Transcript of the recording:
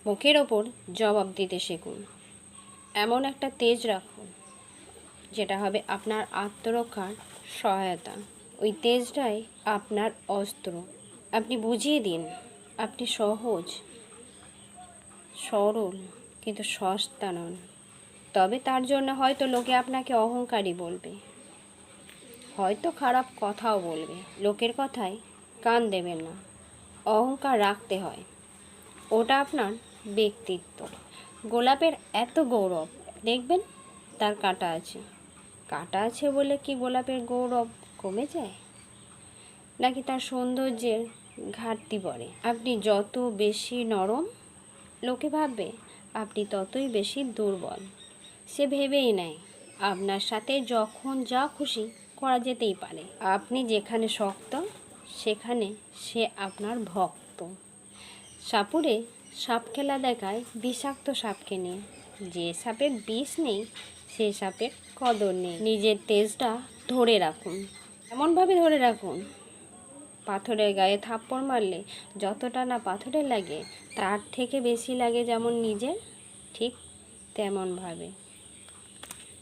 মুখের ওপর জবাব দিতে শিখুন। এমন একটা তেজ রাখুন যেটা হবে আপনার আত্মরক্ষার সহায়তা। ওই তেজটাই আপনার অস্ত্র। আপনি বুঝিয়ে দিন আপনি সহজ, সরল কিন্তু সস্তা নন। তবে তার জন্য হয়তো লোকে আপনাকে অহংকারী বলবে, হয়তো খারাপ কথাও বলবে। লোকের কথায় কান দেবেন না। অহংকার রাখতে হয়, ওটা আপনার ব্যক্তিত্ব। গোলাপের এত গৌরব, দেখবেন তার কাঁটা আছে। কাঁটা আছে বলে কি গোলাপের গৌরব কমে যায়, নাকি তার সৌন্দর্যের ঘাটতি পড়ে? আপনি যত বেশি নরম, লোকে ভাববে আপনি ততই বেশি দুর্বল। সে ভেবেই নেয় আপনার সাথে যখন যা খুশি করা যেতেই পারে। আপনি যেখানে শক্ত সেখানে সে আপনার ভক্ত। সাপুড়ে সাপ খেলা দেখায় বিষাক্ত সাপকে নিয়ে। যে সাপের বিষ নেই সে সাপের কদর নেই। নিজের তেজটা ধরে রাখুন, এমনভাবে ধরে রাখুন পাথরের গায়ে থাপ্পড় মারলে যতটা না পাথরে লাগে তার থেকে বেশি লাগে যেমন নিজের, ঠিক তেমনভাবে